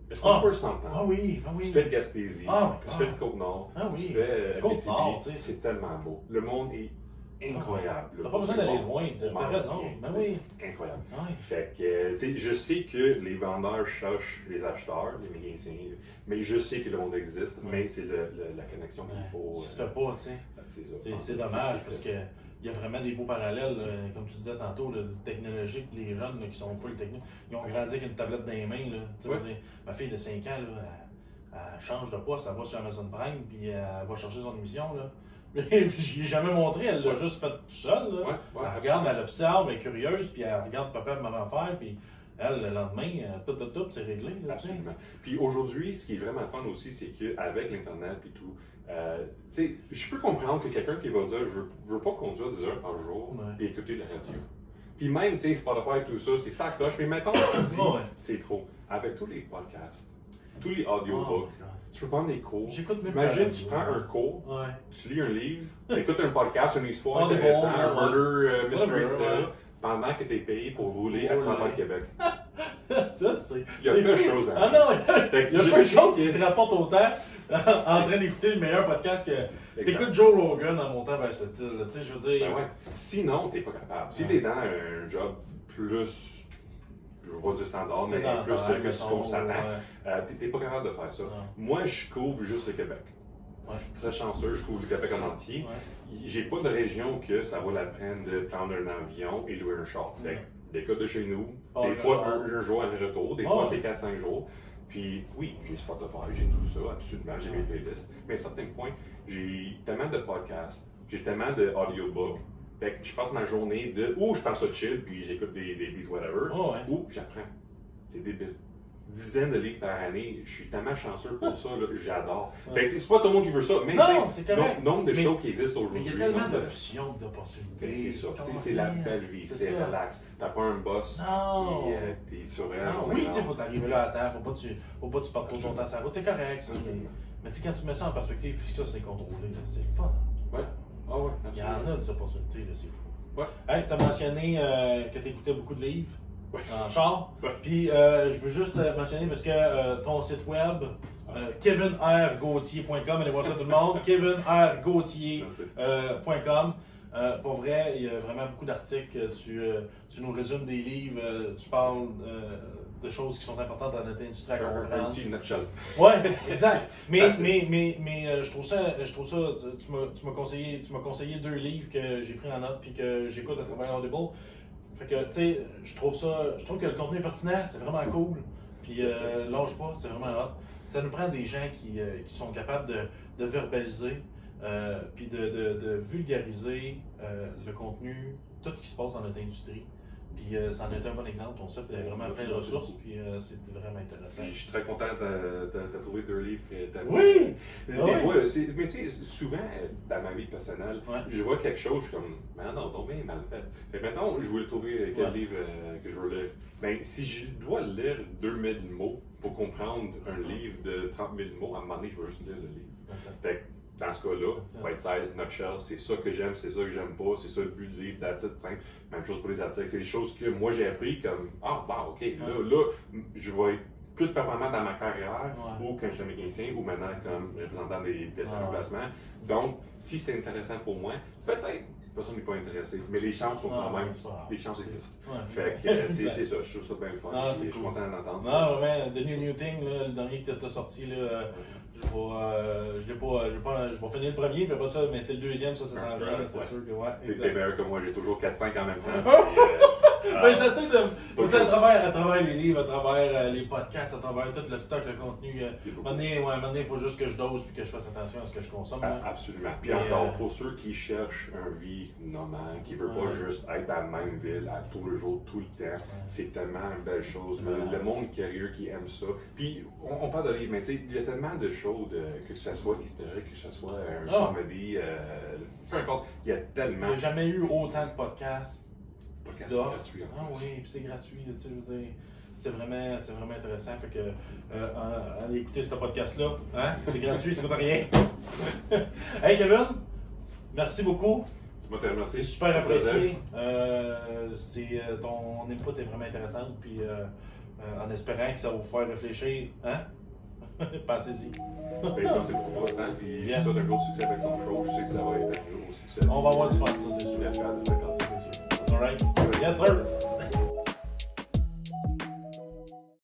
Est-ce qu'on peut s'entendre? Ah oui. Tu fais le Gaspésie, tu fais le Côte-Nord, tu fais Abitibi, c'est tellement beau. Le monde est incroyable. T'as pas besoin d'aller loin, t'as raison. Ben oui. C'est incroyable. Ouais. Fait que, tu sais, je sais que les vendeurs cherchent les acheteurs, les mécaniciens, mais je sais que le monde existe, mais c'est la connexion qu'il faut. Ça se fait pas, tu sais. C'est ça. C'est dommage parce que. Il y a vraiment des beaux parallèles, comme tu disais tantôt, technologiques, les jeunes qui sont full techniques. Ils ont grandi avec une tablette dans les mains. Là. Ma fille de 5 ans, là, elle change de poste, elle va sur Amazon Prime, puis elle va chercher son émission. Là. Je ne l'ai jamais montré, elle l'a juste fait tout seul. Là. Elle regarde, elle observe, elle est curieuse, puis elle regarde papa et maman faire, puis elle, le lendemain, c'est réglé. Là, absolument. Puis aujourd'hui, ce qui est vraiment fun aussi, c'est qu'avec l'Internet et tout, je peux comprendre que quelqu'un qui va dire je veux pas conduire 10 heures par jour et écouter de la radio. Puis même, tu sais, Spotify, tout ça, c'est ça coche. Mais maintenant, on dit c'est trop. Avec tous les podcasts, tous les audiobooks, tu peux prendre des cours. Imagine, tu prends un cours, tu lis un livre, tu écoutes un podcast, une histoire intéressante, un murder mystery, pendant que tu es payé pour rouler à travers le Québec. Je sais. Il y a peu de choses. Ah non, il y a peu de choses qui te rapportent autant en train d'écouter le meilleur podcast que. T'écoutes Joe Rogan en montant vers cette île. Tu sais, je veux dire. Ben ouais. Sinon, t'es pas capable. Si t'es dans un job plus. Je veux pas dire standard, mais plus que ce qu'on s'attend, t'es pas capable de faire ça. Moi, je couvre juste le Québec. Je suis très chanceux, je couvre le Québec en entier. J'ai pas de région que ça vaut la peine de prendre un avion et louer un char. Des cas de chez nous, des fois un jour aller-retour, des fois c'est 4-5 jours. Puis oui, j'ai Spotify, j'ai tout ça, absolument, j'ai mes playlists. Mais à certains points, j'ai tellement de podcasts, j'ai tellement d'audiobooks. Fait que je passe ma journée ou je passe ça chill, puis j'écoute des beats, whatever, ou j'apprends. C'est débile. Dizaines de livres par année, je suis tellement chanceux pour ça, j'adore. Fait que c'est pas tout le monde qui veut ça, mais c'est correct. Nombre de shows qui existent aujourd'hui. Il y a tellement d'options, d'opportunités. C'est ça, c'est la belle vie, c'est relax. T'as pas un boss qui t'es sur la journée. Oui, tu faut t'arriver là à temps, faut pas que tu partes trop ton temps sur la route, c'est correct ça. Mais tu sais, quand tu mets ça en perspective, puis ça c'est contrôlé, c'est le fun. Ouais. Ah ouais, il y en a des opportunités, c'est fou. Ouais. Hey, tu as mentionné que tu écoutais beaucoup de livres. En char. Puis je veux juste mentionner parce que ton site web, kevinrgauthier.com, allez voir ça tout le monde, kevinrgauthier.com. Pour vrai, il y a vraiment beaucoup d'articles. Tu nous résumes des livres, tu parles de choses qui sont importantes dans notre industrie à comprendre. Un petit nutshell. Oui, exact. Mais je trouve ça, tu m'as conseillé 2 livres que j'ai pris en note puis que j'écoute à travers Audible. Fait que, tu sais, je trouve que le contenu est pertinent, c'est vraiment cool. Puis, lâche pas, c'est vraiment hot. Ça nous prend des gens qui sont capables de verbaliser, puis de vulgariser le contenu, tout ce qui se passe dans notre industrie. Puis, ça en est un bon exemple. Ton site est vraiment plein de ressources, puis c'est vraiment intéressant. Puis, je suis très content de trouver 2 livres que tu as. Oui! Des fois, mais tu sais, souvent, dans ma vie personnelle, je vois quelque chose, je suis comme, mais non, donc bien mal fait. Fait que maintenant, je voulais trouver quel livre que je veux lire. Ben, si je dois lire 2000 mots pour comprendre un livre de 30 000 mots, à un moment donné, je vais juste lire le livre. Fait que, dans ce cas-là, bite size, nutshell, c'est ça que j'aime, c'est ça que j'aime pas, c'est ça le but du livre, that's it, simple. Même chose pour les articles, c'est des choses que moi j'ai appris comme, ok, là, je vais être plus performant dans ma carrière, ou quand je suis mécanicien, ou maintenant comme représentant des pièces en remplacement. Donc, si c'est intéressant pour moi, peut-être personne n'est pas intéressé, mais les chances sont quand même, les chances existent. Fait que c'est ça, je trouve ça bien le fun, je suis content d'entendre. Non, vraiment, The New Thing, le dernier que tu as sorti, là, je vais finir le premier, puis après ça, mais c'est le deuxième, ça s'en vient, c'est sûr que T'es meilleur que moi, j'ai toujours 4-5 en même temps. Ben, j'essaie de. À travers les livres, à travers les podcasts, à travers tout le stock, le contenu. Maintenant, il faut juste que je dose et que je fasse attention à ce que je consomme. Absolument. Puis encore, pour ceux qui cherchent une vie normale, qui ne veulent pas juste être dans la même ville à tout le jour, tout le temps, c'est tellement une belle chose. Le monde curieux qui aime ça. Puis, on parle de livres, mais tu sais, il y a tellement de choses, que ce soit historique, que ce soit un comédie, peu importe, il y a tellement. Il n'y a jamais eu autant de podcasts. C'est gratuit. Oui, puis c'est gratuit, tu sais, je veux dire, c'est vraiment intéressant. Fait que, allez écouter ce podcast-là, hein? C'est gratuit, ça coûte rien. Hey Kevin, merci beaucoup. C'est moi qui te remercie. C'est super apprécié. Ton input est vraiment intéressant, puis en espérant que ça va vous faire réfléchir, hein? Pensez-y. Merci beaucoup pour le temps, puis je te souhaite un gros succès avec ton show. Je sais que ça va être un gros succès. On va avoir du fun, ça c'est sûr. Je suis fier de faire partie de ça. Alright? Yes, sir.